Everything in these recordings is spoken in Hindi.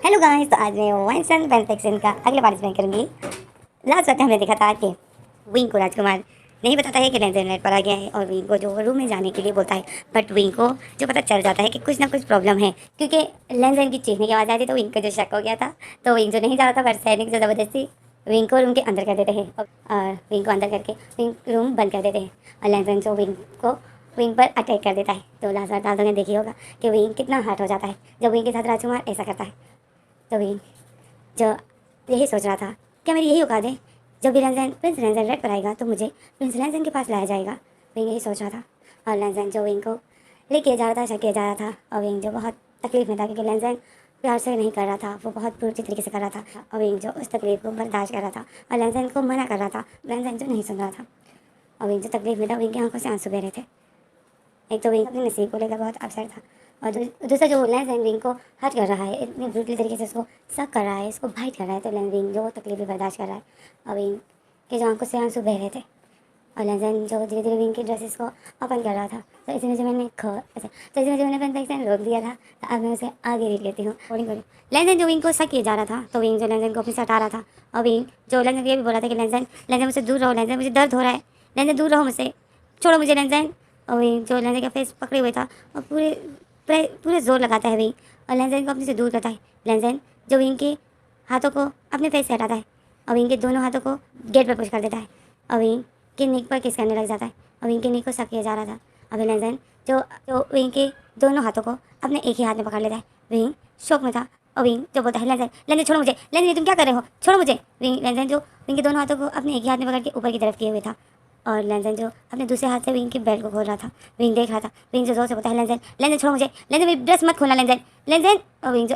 हेलो गाइस, तो आज मैं वाइंस्टाइन पेन का अगले पार्टिसिपेट करूंगी। लास्ट वक्त हमने देखा था कि विंग को राजकुमार नहीं बताता है कि लेंजन नेट पर आ गया है और विंग को जो रूम में जाने के लिए बोलता है, बट विंग को जो पता चल जाता है कि कुछ ना कुछ प्रॉब्लम है, क्योंकि लेंजन की चीखने की आवाज़ आई थी। तो विंग को जो शक हो गया था, तो विंग जो नहीं जा रहा था, पर सैनिक जो ज़बरदस्ती विंग को रूम के अंदर कर देते हैं और विंग को अंदर करके विंग रूम बंद कर देते हैं और लेंजन जो विंग को विंग पर अटैक कर देता है। तो लास्ट बार दादों ने देखी होगा कि विंग कितना हर्ट हो जाता है जब विंग के साथ राजकुमार ऐसा करता है। तो विंग जो यही सोच रहा था, क्या मेरी यही औकात है, जब भी प्रिंस लेंजन रेड पर आएगा तो मुझे प्रिंस लेंजन के पास लाया जाएगा। विंग यही सोच रहा था और लेंजन जो विंग को लेके जा रहा था, शक किया जा रहा था और विंग जो बहुत तकलीफ में था, क्योंकि लेंजन प्यार से नहीं कर रहा था, वो बहुत बुरी तरीके से कर रहा था और विंग जो उस तकलीफ को बर्दाश्त कर रहा था और लेंजन को मना कर रहा था। लेंजन जो नहीं सुन रहा था और विंग जो तकलीफ में था, विंग की आंखों से आंसू बह रहे थे। एक तो विंग अपने नसीब को लेकर बहुत अपसेट था और दूसरा जो लेंजन विंग को हर्ट कर रहा है, इतनी ब्रूटली तरीके से उसको सक कर रहा है, इसको बाइट कर रहा है, तो विंग जो तकलीफ बर्दाश्त कर रहा है और विंग के जो आंखों से आंसू बह रहे थे और लेंजन जो धीरे धीरे विंग की ड्रेसेस को ओपन कर रहा था। तो इसी में जो मैंने तो इसी में जो मैंने पेन रोक दिया था, तो अब मैं उसे आगे रीड करती हूँ। लेंजन जो विंग को शक किया जा रहा था, तो विंग जो लेंजन को अपने से हटा रहा था और विंग जो लेंजन को ये भी बोला था कि लेंजन लेंजन मुझसे दूर रहो, लेंजन मुझे दर्द हो रहा है, लेंजन दूर रहो मुझसे, छोड़ो मुझे लेंजन। और विंग जो लेंजन का फेस पकड़े हुए था और पूरे जोर लगाता है विंग और लेंजन को अपने से दूर करता है। लेंजन जो विंग के हाथों को अपने फेस से हटाता है और विंग के दोनों हाथों को गेट पर पुश कर देता है और विंग के नीक पर किस करने लग जाता है और विंग के नीक को शक किया जा रहा था। अभी लेंजन जो जो विंग के दोनों हाथों को अपने एक ही हाथ में पकड़ लेता है। विंग शौक में था और विंग जो बोलता है, लेंजन लेंजन छोड़ो मुझे, लेंजन तुम क्या कर रहे हो, छोड़ो मुझे। लेंजन जो विंग के दोनों हाथों को अपने एक ही हाथ में पकड़ के ऊपर की तरफ किए हुए था और लेंजन जो अपने दूसरे हाथ से विंग की बेल्ट को खोल रहा था। विंग देख रहा था। विंग जो जोर से बोलता है, लेंजन लेंजन छोड़ो मुझे, लेंजन मेरी ड्रेस मत खोलना, लेंजन लेंजन। और विंग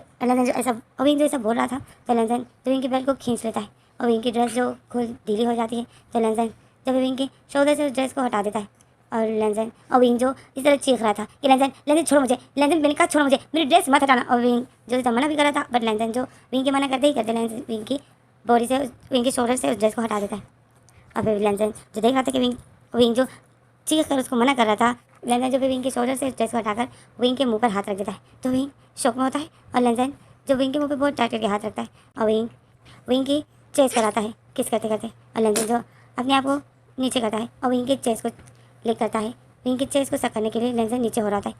जो ऐसा बोल रहा था, तो लेंजन जो विंग की बेल्ट को खींच लेता है और विंग की ड्रेस जो खुद ढीली हो जाती है। तो लेंजन जब विंग के शोल्डर से उस ड्रेस को हटा देता है और लेंजन और विंग जो इस तरह चीख रहा था कि लेंजन लेंजन छोड़ो मुझे, लेंजन मैंने कहा छोड़ो मुझे, मेरी ड्रेस मत हटाना। और विंग जो इतना मना भी कर रहा था, बट लेंजन जो विंग के मना करते ही करते लेंजन विंग की बॉडी से विंग के शोल्डर से उस ड्रेस को हटा देता है। और फिर लेंजन जो देख रहा था कि विंग जो चीख कर उसको मना कर रहा था, लेंजन जो फिर विंग के शोल्डर से ड्रेस को हटाकर विंग के मुंह पर हाथ रख देता है। तो विंग शौक में होता है और लेंजन जो विंग के मुंह पर बहुत टाइट करके हाथ रखता है और विंग की चेस्ट कराता है किस करते करते और लेंजन जो अपने आप को नीचे करता है और विंग की चेस्ट को क्लिक करता है। विंग की चेस्ट को सक करने के लिए लेंजन नीचे हो रहा था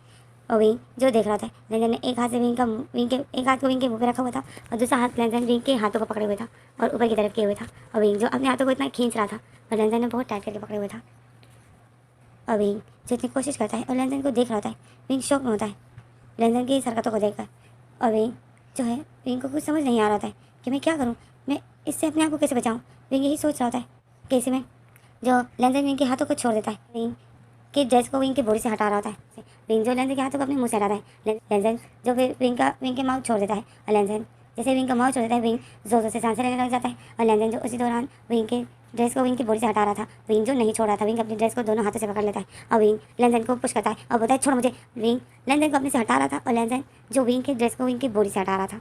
और विंग जो देख रहा था, लेंजन ने एक हाथ से एक हाथ को विंग के मुंह पे रखा हुआ था और दूसरा हाथ लेंजन विंग के हाथों को पकड़े हुए था और ऊपर की तरफ किए हुए था और विंग जो अपने हाथों को इतना खींच रहा था और लेंजन ने बहुत टाइट करके पकड़े हुए था और विंग जो इतनी कोशिश करता है और लेंजन को देख रहा होता है। विंग शौक में होता है लेंजन की हरकतों को देखकर और विंग जो है, विंग को कुछ समझ नहीं आ रहा था कि मैं क्या करूँ, मैं इससे अपने आप को कैसे बचाऊँ। विंग यही सोच रहा होता है कि इसी में जो लेंजन विंग के हाथों को छोड़ देता है, विंग की ड्रेस को विंग की बॉडी से हटा रहा होता है। विंग जो लेंजन के हाथों को अपने मुंह से हटाता है, लेंजन जो फिर विंग के माउथ छोड़ देता है और लेंजन जैसे विंग का माउथ छोड़ देता है, विंग जोर जोर से सांसें लेने लग जाता है और लेंजन जो उसी दौरान विंग के ड्रेस को विंग की बॉडी से हटा रहा था, विंग जो नहीं छोड़ रहा था, विंग अपनी ड्रेस को दोनों हाथों से पकड़ लेता है और विंग लेंजन को पुश करता है और बोलता है छोड़ मुझे। विंग लेंजन को अपने से हटा रहा था और लेंजन जो विंग की ड्रेस को विंग की बॉडी से हटा रहा था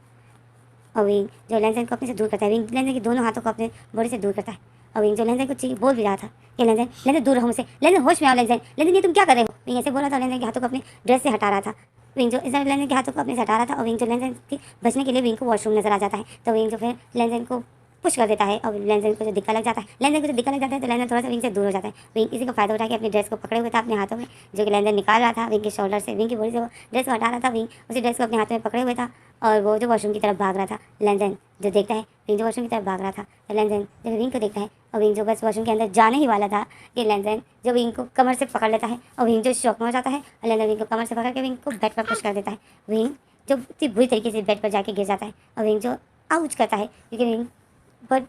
और विंग जो लेंजन को अपने से दूर करता है। विंग लेंजन के दोनों हाथों को अपने बॉडी से दूर करता है और विंग जो लेंजन को बोल भी रहा था कि लेंजन लेंजन दूर रहो मुझसे, लेंजन होश में आओ, लेंजन लेंजन ये तुम क्या कर रहे हो। विंग ऐसे बोल रहा था, लेंजन के हाथों को अपने ड्रेस से हटा रहा था। विंग जो इस तरह लेंजन के हाथों को अपने से हटा रहा था और विंग जो लेंजन थी बचने के लिए विंग को वॉशरूम नजर आ जाता है। तो विंग जो फिर लेंजन को पुश कर देता है और लेंजन को जो दिक्कत लग जाता है, लेंजन को जो दिक्कत लग जाता है, तो लेंजन थोड़ा सा विंग से दूर हो जाता है। विंग इसी का फायदा उठा के अपनी ड्रेस को पकड़े हुए था अपने हाथों में, जो कि लेंजन निकाल रहा था विंग के शोल्डर से, विंग की बॉडी से वो ड्रेस को हटा रहा था। विंग उसी ड्रेस को अपने हाथ में पकड़े हुए था और वो जो वॉशरूम की तरफ भाग रहा था। लेंजन जो देखता है विंग जो वॉशरूम की तरफ भाग रहा था, तो लेंजन जब विंग को देखता है और विंग जो बस वॉशरूम के अंदर जाने ही वाला था कि लेंजन जो विंग को कमर से पकड़ लेता है और विंग जो शौक में हो जाता है और लेंजन विंग को कमर से पकड़ के विंग को बेड पर पुश कर देता है। विंग जो इतनी बुरी तरीके से बेड पर जाके गिर जाता है और विंग जो आउच करता है, क्योंकि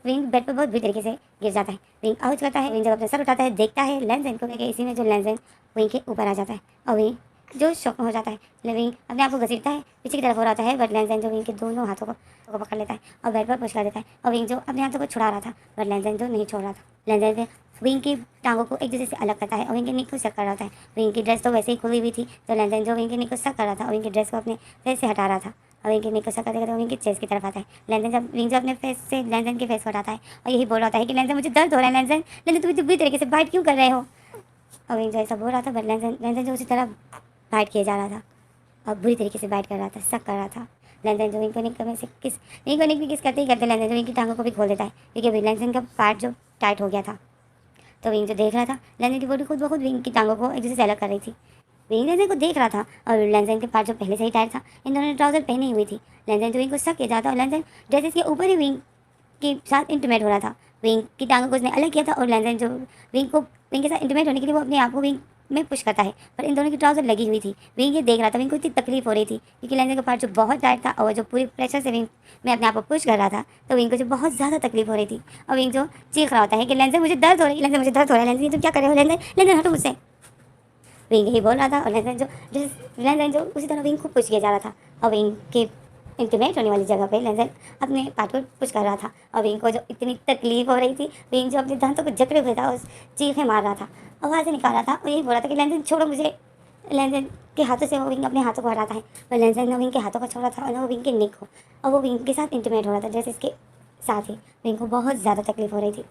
विंग बेड पर बहुत बुरी तरीके से गिर जाता है। विंग आउच करता है। विंग जब अपना सर उठाता है, देखता है लेंजन को, इसी में जो लेंजन विंग के ऊपर आ जाता है और विंग जो शौक में हो जाता है। विंग अपने आप को घसीटता है, पीछे की तरफ हो रहा है, बट लेंजन जो विंग के दोनों हाथों को पकड़ लेता है और बेड पर पुश कर देता है और विंग जो अपने हाथों को छुड़ा रहा था, बट लेंजन जो नहीं छोड़ रहा था। लेंजन फिर विंग की टांगों को एक दूसरे से अलग करता है और विंग के नीक को सक कर रहा था। विंग की ड्रेस तो वैसे ही खुली हुई थी, तो लेंजन जो विंग के नीक को सक कर रहा था और विंग की ड्रेस को अपने फेस से हटा रहा था और विंग के नीक को सक करते करते विंग की चेस्ट की तरफ आता है। लेंजन जब विंग जो अपने फेस से लेंजन के फेस को हटाता है और यही बोल रहा है कि लेंजन मुझे दर्द हो रहा है, लेंजन लेंजन तुम इतनी बुरी तरीके से बाइट क्यों कर रहे हो। और विंग जो ऐसा बोल रहा था, बट लेंजन जो उसी तरह बाइट किया जा रहा था और बुरी तरीके से बाइट कर रहा था, सक कर रहा था। लेंसन जो विंग को निक करने से किस विंग को निक भी किस करते ही करते लेंसन जो विंग की टांगों को भी खोल देता है, क्योंकि अभी लेंसन का पार्ट जो टाइट हो गया था। तो विंग जो देख रहा था, लेंसन की बॉडी खुद ब खुद विंग की टांगों को एक दूसरे से अलग कर रही थी। विंग लेंसन को देख रहा था और लेंसन के पार्ट जो पहले से ही टाइट था, इन दोनों ने ट्राउजर पहनी हुई थी। लेंसन जो विंग को शक किया जाता और लेंसन ड्रेसेस के ऊपर ही विंग के साथ इंटीमेट हो रहा था। विंग की टांगों को उसने अलग किया था और लेंसन जो विंग के साथ इंटीमेट होने के लिए वो अपने आप को विंग में पुश करता है, पर इन दोनों की ट्राउजर लगी हुई थी। विंग ये देख रहा था, विंग को इतनी तकलीफ हो रही थी क्योंकि लेंसन का पार्ट जो बहुत टाइट था और जो पूरी प्रेशर से विंग में अपने आप को पुश कर रहा था, तो विंग को जो बहुत ज़्यादा तकलीफ हो रही थी। और विंग जो चीख रहा होता है कि लेंसन मुझे दर्द हो रही है, लेंसन मुझे दर्द हो रहा है, लेंसन ये तुम क्या कर रहे हो, लेंसन लेंसन हटो मुझसे। विंग यही बोल रहा था और लेंसन जो उसी तरह विंग को पुश किया जा रहा था और विंग के इंटीमेट होने वाली जगह पे लेंसन अपने पार्ट को पुश कर रहा था। और विंग को जो इतनी तकलीफ हो रही थी, विंग जो अपने दांतों को जकड़े हुए था और चीखें मार रहा था, आवाज़ें निकाल रहा था और यही बोल रहा था कि लेंसन छोड़ो मुझे। लेंसन के हाथों से वो विंग अपने हाथों को हटाता है, पर लेंसन ने विंग के हाथों को छोड़ा था और वो विंग के निक को, और वो विंग के साथ इंटीमेट हो रहा था। जैसे इसके साथ ही विंग को बहुत ज़्यादा तकलीफ हो रही थी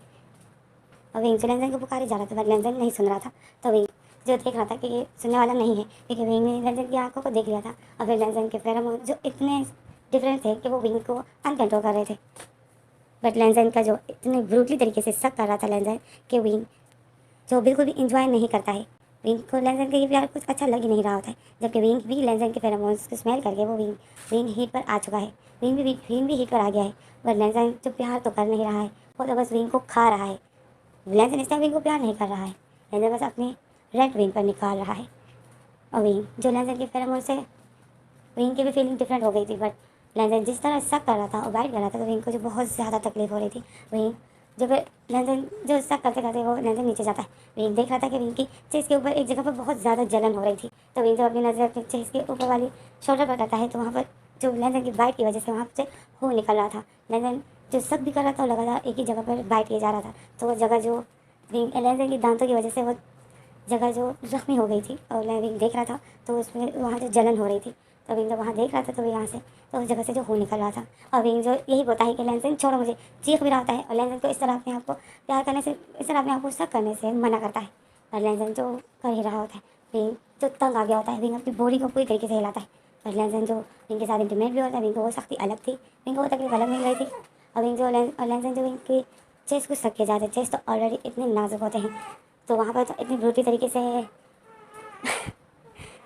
और विंग जो लेंसन को पुकारे जा रहा था, पर लेंसन नहीं सुन रहा था। तो विंग जो देख रहा था कि ये सुनने वाला नहीं है, क्योंकि विंग ने लेंसन की आंखों को देख लिया था और फिर लेंसन के फेरोमोन जो इतने डिफरेंट थे कि वो विंग को अनकंट्रोल कर रहे थे। बट लेंसन का जो इतने ब्रूटली तरीके से शक कर रहा था लेंसन कि विंग जो बिल्कुल भी इंजॉय नहीं करता है, विंग को लेंसन का ये प्यार कुछ अच्छा लग ही नहीं रहा होता है, जबकि विंग भी लेंसन के फेरोमोन्स को स्मेल करके वो विंग हीट पर आ चुका है। विंग भी हीट पर आ गया है, बट लेंसन जो प्यार तो कर नहीं रहा है, वो तो बस विंग को खा रहा है। लेंसन इस टाइम विंग को प्यार नहीं कर रहा है, लेंसन बस अपने रेड विंग पर निकाल रहा है। और विंग जो लेंसन के फेरोमोन से विंग की भी फीलिंग डिफरेंट हो गई थी, बट लेंसन जिस तरह शक कर रहा था और बाइट कर रहा था, तो विंग को जो बहुत ज़्यादा तकलीफ हो रही थी। विंग जो फिर लेंसन जो शक करते करते वो लेंसन नीचे जाता है। विंग देख रहा था कि विंग की चेस्ट के ऊपर एक जगह पर बहुत ज़्यादा जलन हो रही थी, तो विंग जब अपनी नज़र अपने चेस्ट के ऊपर वाली शोल्डर पर करता है, तो वहाँ पर जो लेंसन की बाइट की वजह से वहाँ से खून निकल रहा था। लेंसन जो शक भी कर रहा था और लगातार एक ही जगह पर बाइट किया जा रहा था, तो वो जगह जो विंग लेंसन की दांतों की वजह से वो जगह जो जख्मी हो गई थी और विंग देख रहा था, तो उसमें वहाँ जो जलन हो रही थी, तो विंग जब वहाँ देख रहा था तो यहाँ से तो उस जगह से जो खून निकल रहा था। और विंग जो यही बोलता है कि लेंसन छोड़ो मुझे, चीख भी रहा होता है और लेंसन को इस तरह अपने आप को प्यार करने से, इस तरह अपने आप को शक करने से मना करता है, और लेंसन जो कर ही रहा होता है। विंग जो तंग आ गया होता है, विंग अपनी बॉडी को पूरी तरीके से हिलाता है, और लेंसन जो विंग के साथ इंटीमेट भी होता है, विंग को वो सख्ती अलग थी, विंग को वो तकलीफ अलग मिल रही थी। और विंग जो लेंसन जो विंग की चेस्ट को सक के जाते, चेस्ट तो ऑलरेडी इतने नाजुक होते हैं, तो वहाँ पर तो इतनी ब्रूटी तरीके से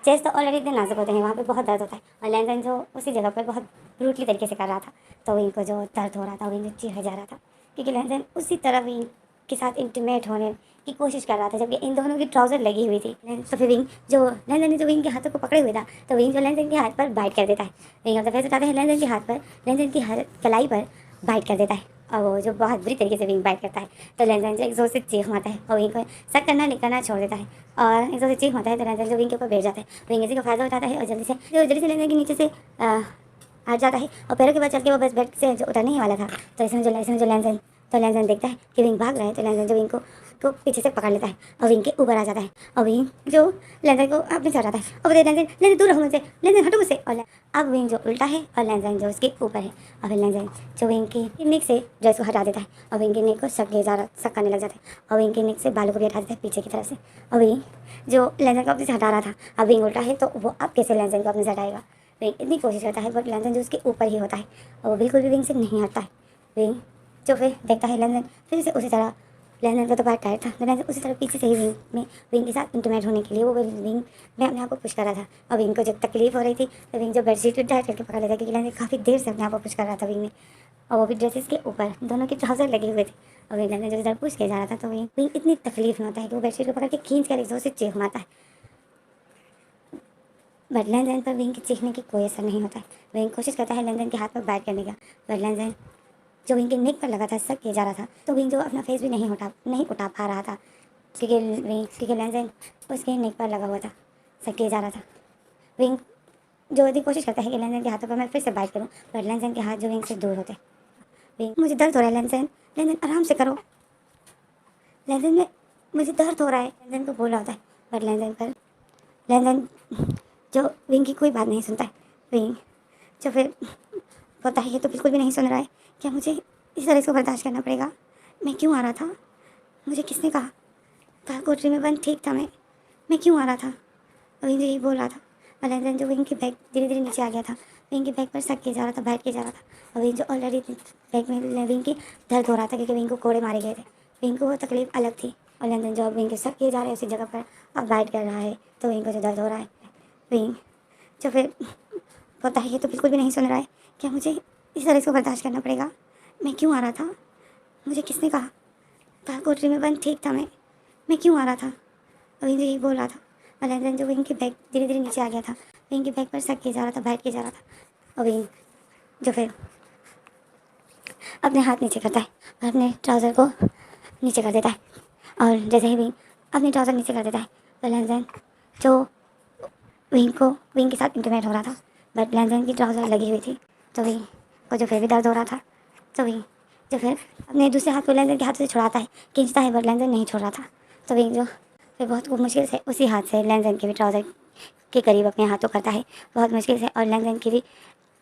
चेस्ट तो ऑलरेडी इतने नाजुक होते हैं, वहाँ पे बहुत दर्द होता है, और लेंसन जो उसी जगह पर बहुत ब्रूटली तरीके से कर रहा था, तो विंग को जो दर्द हो रहा था, विंग जो चीखा जा रहा था, क्योंकि लेंसन उसी तरह विंग के साथ इंटीमेट होने की कोशिश कर रहा था, जबकि इन दोनों की ट्राउजर लगी हुई थी। तो फिर विंग जो लेंसन ने जो विंग के हाथों को पकड़े हुए था, तो विंग जो लेंसन के हाथ पर बाइट कर देता है। विंग अपना फेस उठाता है, लेंसन के हाथ पर, लेंसन की कलाई पर बाइट कर देता है, और वो जो बहुत बुरी तरीके से विंग बाइट करता है, तो लेंसन जो एक जोर से चीख मारता है और विंग को शक करना निकलना छोड़ देता है, और एक जोर से चीख मारता है, तो लेंसन जो विंग के ऊपर बैठ जाता है। विंग इसी का फायदा उठाता है और जल्दी से लेंसन के नीचे से हट जाता है, और पैरों के बाद चल के वो बस बेड से जो उतरने ही वाला था, तो इसमें जो लेंसन देखता है कि विंग भाग रहा है, तो लेंसन जो विंग को पीछे से पकड़ लेता है और विंग के ऊपर आ जाता है, और विंग जो लेंसन को अपने से हटाता है और बोलते लेंसन दूर रहो मुझसे, लेंसन हटो मुझसे। और अब विंग जो उल्टा है और लेंसन जो उसके ऊपर है, और फिर लेंसन जो विंग की नेक से ड्रेस को हटा देता है और विंग की नेक को शक करने लग जाता है, और विंग की नेक से बालों को भी हटा देता है पीछे की तरफ से। और विंग जो लेंसन को अपने से हटा रहा था, अब विंग उल्टा है, तो वो अब कैसे लेंसन को अपने से हटाएगा। विंग इतनी कोशिश करता है, बट लेंसन जो उसके ऊपर ही होता है और वो बिल्कुल भी विंग से नहीं हटता है। विंग जो फिर देखता है लेंसन फिर से उसी तरह, लेंसन का तो बात टाइट था, तो लेंसन उसी तरह पीछे से ही विंग के साथ इंटीमेट होने के लिए वो विंग में अपने आप को पुश कर रहा था। और विंग को जब तकलीफ हो रही थी, तो विंग जो बेडशीट टाइट करके पकड़ लेता, क्योंकि लेंसन काफ़ी देर से अपने आप को पुश कर रहा था विंग में, और वो भी ड्रेसेस के ऊपर दोनों के ट्राउजर लगे हुए थे, और विंग लेंसन जो इधर पुश किया जा रहा था, तो विंग इतनी तकलीफ में होता है कि वो बेडशीट को पकड़ के खींच कर एक जोर से चीख मारता है, बट लेंसन पर विंग के चीखने की कोई असर नहीं होता है। विंग कोशिश करता है लेंसन के हाथ पर बाइट करने का, बट लेंसन जो विंग के नेक पर लगा था, शक किया जा रहा था, तो विंग जो अपना फेस भी नहीं उठा पा रहा था, क्योंकि लेंसन उसके नेक पर लगा हुआ था, शक किया जा रहा था। विंग जो यदि कोशिश करता है कि लेंसन के हाथों पर मैं फिर से बाइट करूं, बट लेंसन के हाथ जो विंग से दूर होते। विंग मुझे दर्द हो रहा है लेंसन आराम से करो, लेंसन में मुझे दर्द हो रहा है, लेंसन को बोल रहा होता है, बट लेंसन जो विंग की कोई बात नहीं सुनता है। विंग जो फिर बोलता है ये तो बिल्कुल भी नहीं सुन रहा है, क्या मुझे इस तरह इसको बर्दाश्त करना पड़ेगा, मैं क्यों आ रहा था, मुझे किसने कहा कोठरी में बंद ठीक था, मैं क्यों आ रहा था। विंग यही बोल रहा था, और लेंजन जो विंग की बैग धीरे धीरे नीचे आ गया था। विंग की बैग पर शक किया जा रहा था, बैठ किया जा रहा था। और विंग जो ऑलरेडी बैग में विंग की दर्द हो रहा था क्योंकि विंग को कोड़े मारे गए थे। विंग को वो तकलीफ अलग थी। और लेंजन जो विंग के शक किए जा रहे हैं उसी जगह पर अब बैठ कर रहा है, तो विंग को जो दर्द हो रहा है, विंग जो फिर बोलता है ये तो बिल्कुल भी नहीं सुन रहा है, क्या मुझे इस तरह इसको बर्दाश्त करना पड़ेगा? मैं क्यों आ रहा था? मुझे किसने कहा था कोठरी में बंद ठीक था? मैं क्यों आ रहा था? विंग यही बोल रहा था। और लेंजन जो विंग की बैग धीरे धीरे नीचे आ गया था। विंग की बैग पर शक किया जा रहा था, बैठ किया जा रहा था। और विंग जो फिर अपने हाथ नीचे करता है और अपने ट्राउज़र को नीचे कर देता है। और जैसे ही विंग अपने ट्राउज़र नीचे कर देता है तो लेंजन जो विंग के साथ इंटीमेट हो रहा था, बट लेंजन की ट्राउज़र लगी हुई थी, तो विंग को जो फिर भी दर्द हो रहा था। तो विंग जो फिर अपने दूसरे हाथ को लेंजन के हाथ से छुड़ाता है, खींचता है, बट लेंजन नहीं छोड़ रहा था। तो विंग जो फिर बहुत मुश्किल से उसी हाथ से लेंजन के भी ट्राउज़र के करीब अपने हाथों करता है, बहुत मुश्किल से, और लेंजन की भी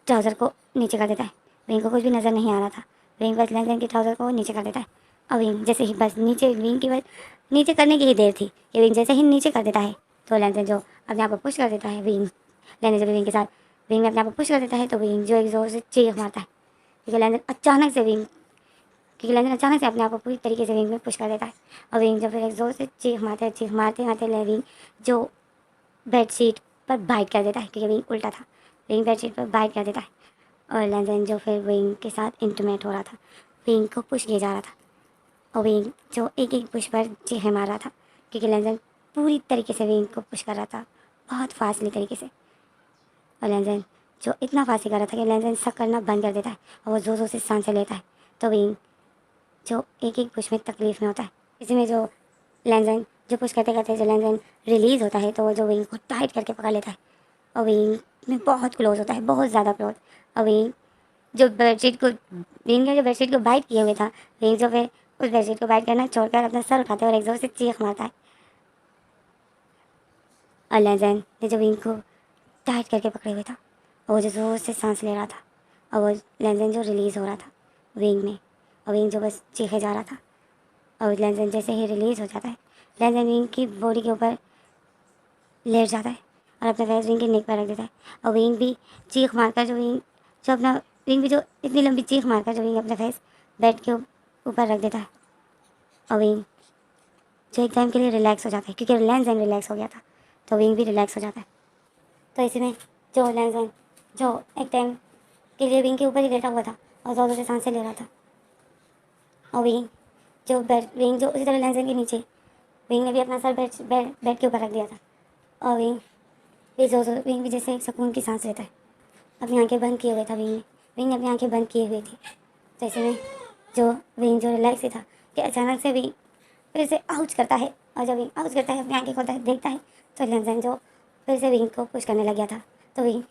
ट्राउज़र को नीचे कर देता है। विंग को कुछ भी नज़र नहीं आ रहा था। विंग बस लेंजन की ट्राउज़र को नीचे कर देता है। और विंग जैसे ही बस नीचे, विंग की बस नीचे करने की ही देर थी कि विंग जैसे ही नीचे कर देता है तो लेंजन जो अपने आप को पुश कर देता है, लेंजन जब विंग के साथ विंग में अपने आप को पुश कर देता है तो विंग जो एक ज़ोर से चीख मारता है क्योंकि लेंजन अचानक से अपने आप को पूरी तरीके से विंग में पुश कर देता है। और विंग जो फिर एक ज़ोर से चीख मारता है, चीख मारते मारते विंग जो बेडशीट पर बाइट कर देता है क्योंकि विंग उल्टा था। विंग बेडशीट पर बाइट कर देता है और लेंजन जो फिर विंग के साथ इंटीमेट हो रहा था, विंग को पुश किया जा रहा था। और विंग जो एक एक पुश पर चीखें मार रहा था क्योंकि लेंजन पूरी तरीके से विंग को पुश कर रहा था, बहुत फास्टली तरीके से। और लेंजन जो इतना फास्ट कर रहा था कि लेंजन शक करना बंद कर देता है और वो ज़ोर ज़ोर से सांसें लेता है। तो विंग जो एक एक पुश में तकलीफ में होता है, इसी में जो लेंजन जो पुश करते करते जो लेंजन रिलीज़ होता है तो वो जो विंग को टाइट करके पकड़ लेता है और विंग में बहुत क्लोज होता है, बहुत ज़्यादा क्लोज। और विंग जो बेडशीट को विंग ने जो बेडशीट को बाइट किए हुए था, विंग जो फिर उस बेडशीट को बाइट करना छोड़कर अपना सर उठाता है और एक जोर से चीख मारता है। और लेंजन ने जो विंग को टाइट करके पकड़े हुए था और वो जो जोर से सांस ले रहा था और वो लेंजन जो रिलीज़ हो रहा था विंग में, और विंग जो बस चीखे जा रहा था। और लेंजन जैसे ही रिलीज़ हो जाता है, लेंजन विंग की बॉडी के ऊपर लेट जाता है और अपना फेस विंग के नेक पर रख देता है। और विंग भी चीख मारकर विंग भी जो इतनी लंबी चीख मारकर जो विंग अपना फेस बेड के ऊपर रख देता है। और विंग जो एक टाइम के लिए रिलैक्स हो जाता है क्योंकि लेंजन रिलैक्स हो गया था, तो विंग भी रिलैक्स हो जाता है। तो इसी में जो लेंजन जो एक टाइम के लिए विंग के ऊपर ही लेटा हुआ था और ज़ोर से सांसें ले रहा था। और विंग जो उसी तरह लेंजन के नीचे विंग ने भी अपना सर बेड के ऊपर रख दिया था। और विंग भी जैसे एक सुकून की सांस लेता है। अपनी आंखें बंद किए हुए था विंग ने अपनी आंखें बंद किए हुए थी। तो ऐसे में जो विंग जो रिलैक्स ही था कि अचानक से विंग फिर से आउच करता है, और जब विंग आउच करता है अपनी आंखें खोलता है, देखता है तो लेंजन जो फिर से विंग को पुश करने लग गया था। तो विंग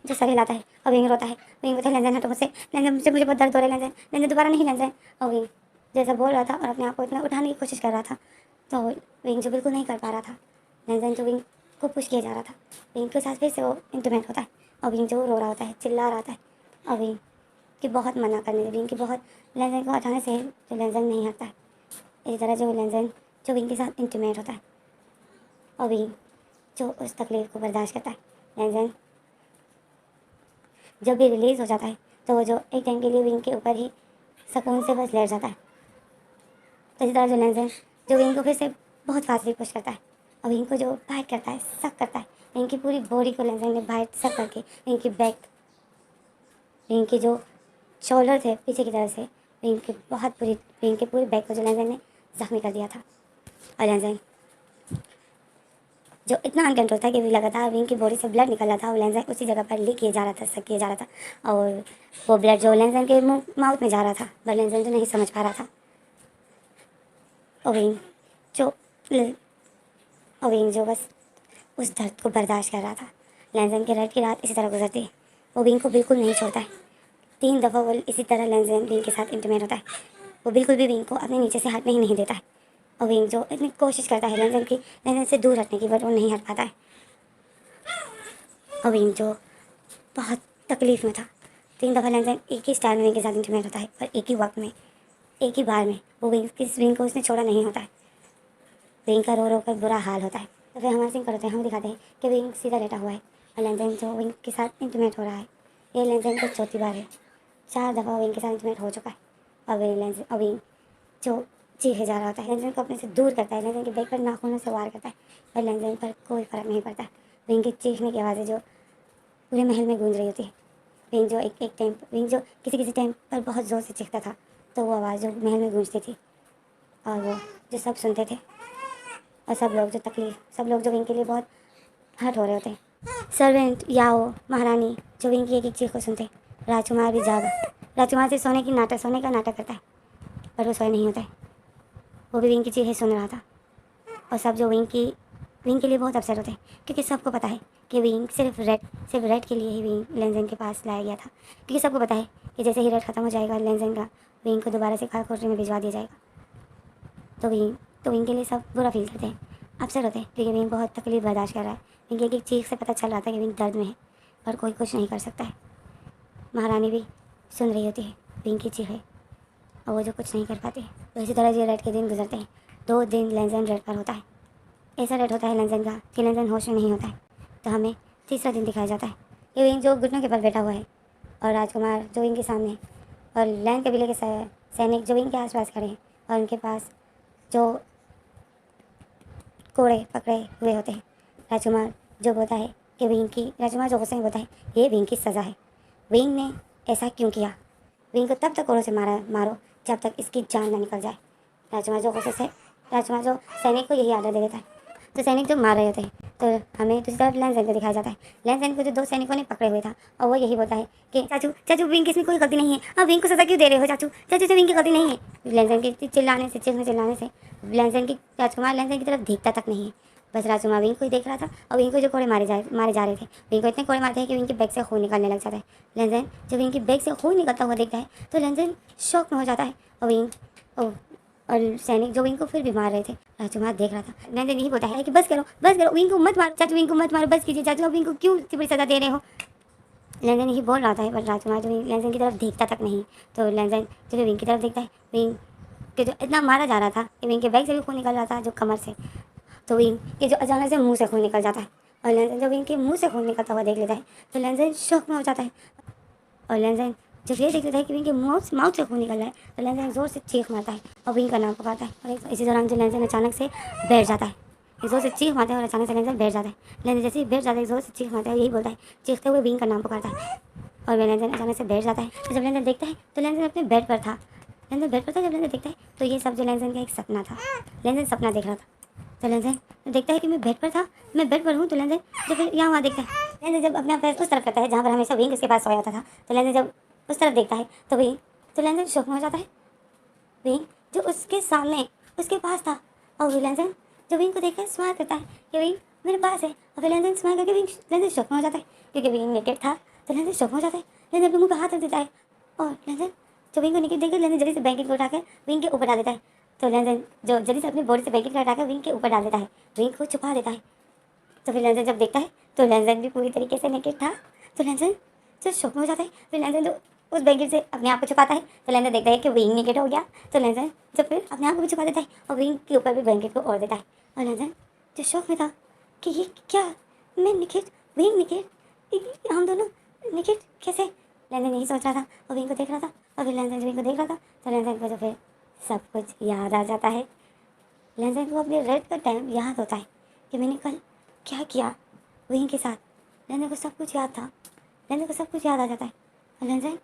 जो सर हिलाता है और विंग रोता है, विंग बोलता है लेंजन हटो मुझसे, लेंजन मुझे बहुत दर्द हो रहा है, लेंजन लेंजन दोबारा नहीं, लेंजन। और विंग जैसा बोल रहा था और अपने आप को इतना उठाने की कोशिश कर रहा था, तो विंग जो बिल्कुल नहीं कर पा रहा था। लेंजन जो विंग को पुश किया जा रहा था, विंग के साथ फिर से वो इंटीमेट होता है और विंग जो रो रहा होता है, चिल्ला रहा होता है। और विंग की बहुत मना करने विंग की बहुत लेंजन को हटाने से जो लेंजन नहीं हटता है। इसी तरह जो लेंजन जो विंग के साथ इंटीमेट होता है और विंग जो उस तकलीफ को बर्दाश्त करता है, लेंजन जब भी रिलीज़ हो जाता है तो वो जो एक टाइम के लिए विंग के ऊपर ही सुकून से बस लेट जाता है। तो इसी तरह जो लेंजन जो विंग को फिर से बहुत फास्टली पुश करता है और विंग को जो बाइट करता है, सक करता है, विंग की पूरी बॉडी को लेंजन ने बाइट सक करके विंग की बैक, विंग के जो शोल्डर थे पीछे की तरफ से विंग के पूरी बैक को जो लेंजन ने जख्मी कर दिया था। और लेंजन जो इतना अनकंट्रोल था कि भी लगातार विंग की बॉडी से ब्लड निकल रहा था और लेंजन उसी जगह पर लीक किए जा रहा था, सक किया जा रहा था, और वो ब्लड जो लेंजन के माउथ में जा रहा था, पर लेंजन जो नहीं समझ पा रहा था। और विंग जो बस उस दर्द को बर्दाश्त कर रहा था। लेंजन की रात इसी तरह गुजरती है, वो विंग को बिल्कुल नहीं छोड़ता है। 3 दफ़ा वो इसी तरह लेंजन विंग के साथ इंटीमेट होता है, वो बिल्कुल भी विंग को अपने नीचे से हटने ही नहीं देता है। और विंग जो इतनी कोशिश करता है लेंजन से दूर हटने की, बट वो नहीं हट पाता है। और विंग जो बहुत तकलीफ़ में था, 3 दफ़ा लेंजन एक ही स्टाइल में विंग के साथ इंटीमेट होता है, पर एक ही वक्त में, एक ही बार में वो विंग को उसने छोड़ा नहीं होता है। विंग का रो रो कर बुरा हाल होता है। तो फिर हमारे सिंह करते हैं, हम दिखाते हैं कि विंग सीधा लेटा हुआ है और लेंजन जो विंग के साथ इंटीमेट हो रहा है, ये लेंजन को चौथी बार है। 4 दफ़ा विंग के साथ इंटीमेट हो चुका है। अभी जो चीखे जा रहा होता है, लेंजन को अपने से दूर करता है, लेंजन के बैक पर नाखूनों से वार करता है, और लेंजन पर कोई फ़र्क नहीं पड़ता। विंग की चीखने की आवाज़ें जो पूरे महल में गूंज रही होती है। विंग जो किसी टाइम पर बहुत ज़ोर से चीखता था, तो वो आवाज़ जो महल में गूंजती थी, और वो जो सब सुनते थे, और सब लोग जो विंग के लिए बहुत हर्ट हो रहे होते हैं। सर्वेंट याओ महारानी जो विंग की एक एक चीख को सुनते, राजकुमार भी जागा। राजकुमार से सोने का नाटक करता है, पर वो सोए नहीं होता है। वो भी विंग की चीखें सुन रहा था, और सब जो विंग के लिए बहुत अपसेट होते हैं, क्योंकि सबको पता है कि विंग सिर्फ रेड के लिए ही विंग लेंजन के पास लाया गया था। क्योंकि सबको पता है कि जैसे ही रेड ख़त्म हो जाएगा, लेंजन का विंग को दोबारा से खालकोटरी में भिजवा दिया जाएगा। तो विंग के लिए सब बुरा फील करते हैं, अपसेट होते हैं, क्योंकि विंग बहुत तकलीफ बर्दाश्त कर रहा है। विंग की एक एक चीख से पता चल रहा था कि विंग दर्द में है, पर कोई कुछ नहीं कर सकता है। महारानी भी सुन रही होती है विंग की चीखें, और वो जो कुछ नहीं कर पाती। तो इसी तरह ये रेड के दिन गुजरते हैं। 2 दिन लेंजन रेड पर होता है। ऐसा रेड होता है लेंजन का कि लेंजन होश में नहीं होता है। तो हमें तीसरा दिन दिखाया जाता है कि विंग जो घुटनों के पर बैठा हुआ है, और राजकुमार जो विंग के सामने है, और लैन कबीले के सैनिक जो विंग के आसपास खड़े हैं, और उनके पास जो कोड़े पकड़े हुए होते हैं। राजकुमार जो राजकुमार जो गुस्से में बोलता है, ये विंग की सज़ा है। विंग ने ऐसा क्यों किया? विंग को तब तक कोड़ों से मारो जब तक इसकी जान ना निकल जाए। राजकुमार जो सैनिक को यही आर्डर दे देता है। तो सैनिक जो मार रहे होते हैं, तो हमें दूसरी तरफ लैंसैन को दिखाया जाता है। लैंसैन को जो 2 सैनिकों ने पकड़े हुए था, और वो यही बोलता है कि चाचू विंग की इसमें कोई गलती नहीं है, अब विंग को सज़ा क्यों दे रहे हो चाचू से विंग की गलती नहीं है। लैंसैन के चिल्लाने से राजकुमार लैंसैन की तरफ देखता तक नहीं है। बस राजकुमार विंग को ही देख रहा था, और विंग को जो कोड़े मारे जा रहे थे, विंग को इतने कोड़े मारते हैं कि विंग के बैग से खून निकलने लग जाता है। लैंसैन जब विंग के बैग से खून निकलता हुआ देखता है, तो लैंसैन शॉक में हो जाता है, और सैनिक जो विंग को फिर भी मार रहे थे, राजकुमार देख रहा था। लैंसैन यही बोलता है कि बस करो विंग को मत मारो चाचू, विंग को मत मारो, बस कीजिए चाचू, अब विंग को क्यों इतनी बड़ी सज़ा दे रहे हो। लैंसैन यही बोल रहा था, पर राजकुमार जो लैंसैन की तरफ देखता तक नहीं। तो लैंसैन जब विंग की तरफ देखता है, विंग के जो इतना मारा जा रहा था कि विंग के बैग से भी खून निकल रहा था, जो कमर से, तो विंग के जो अचानक से मुंह से खून निकल जाता है, और लैंसैन जब विंग के मुंह से खून निकलता हुआ देख लेता है, तो लैंसैन शॉक में हो जाता है। और लैंसैन जब ये देख लेता है कि विंग के माउथ से खून निकल रहा है, तो लैंसैन जोर से चीख मारता है, और विंग का नाम पुकारता है। और इसी दौरान जो लैंसैन अचानक से बैठ जाता है, एक जोर से चीख मारता है, और अचानक से लैंसैन बैठ जाता है। लैंसैन जैसे ही बैठ जाता है, जोर से चीख मारता है, यही बोलता है, चीखते हुए विंग का नाम पुकारता है, और वह लैंसैन अचानक से बैठ जाता है। तो जब लैंसैन देखता है, तो लैंसैन अपने बेड पर था। जब लैंसैन देखता है, तो ये सब जो लैंसैन का एक सपना था। लैंसैन सपना देख रहा था। तो लैंसैन देखता है कि मैं बेड पर हूँ। तो लैंसैन जब फिर यहाँ वहाँ देखता है, लैंसैन जब अपना पैर उस तरफ करता है जहाँ पर हमेशा विंग उसके पास सोया होता था, तो लैंसैन जब उस तरफ देखता है, तो लैंसैन शौक में हो जाता है। विंग जो उसके सामने उसके पास था, और लैंसैन जो विंग को देखकर स्माइल करता है कि विंग मेरे पास है, और फिर लैंसैन स्माइल करके लैंसैन शौक में हो जाता है, क्योंकि विंग नेकेड था। तो लैंसैन शौक में हो जाता है। लैंसैन अपने मुँह पर हाथ रख देता है, और लैंसैन जो विंग को नेकेड देखकर लैंसैन जल्दी से बैंकेट को उठाकर विंग के ऊपर डाल देता है। तो लैंसैन जो जल्दी से अपनी बॉडी से बैंकेट को हटाकर विंग के ऊपर डाल देता है, विंग को छुपा देता है। तो फिर लैंसैन जब देखता है, तो लैंसैन भी पूरी तरीके से नेकेड था। तो लैंसैन जो शौक में हो जाता है, फिर लैंसैन जो उस बैंकेट से अपने आप को छुपाता है, तो लैंसैन देखता है कि विंग नेकेड हो गया। तो लैंसैन जब फिर अपने आप को भी छुपा देता है, और विंग के ऊपर भी बैंकेट को ओढ़ देता है। और लैंसैन जो शौक में था कि ये क्या, मैं नेकेड, विंग नेकेड, हम दोनों नेकेड कैसे। लैंसैन यही सोच रहा था, और विंग को देख रहा था, और फिर लैंसैन जो विंग को देख रहा था, तो लैंसैन को जो फिर सब कुछ याद आ जाता है। लैंसैन को अपने रेड का टाइम याद होता है कि मैंने कल क्या किया विंग के साथ। लैंसैन को सब कुछ याद था। लैंसैन को सब कुछ याद आ जाता है, और लैंसैन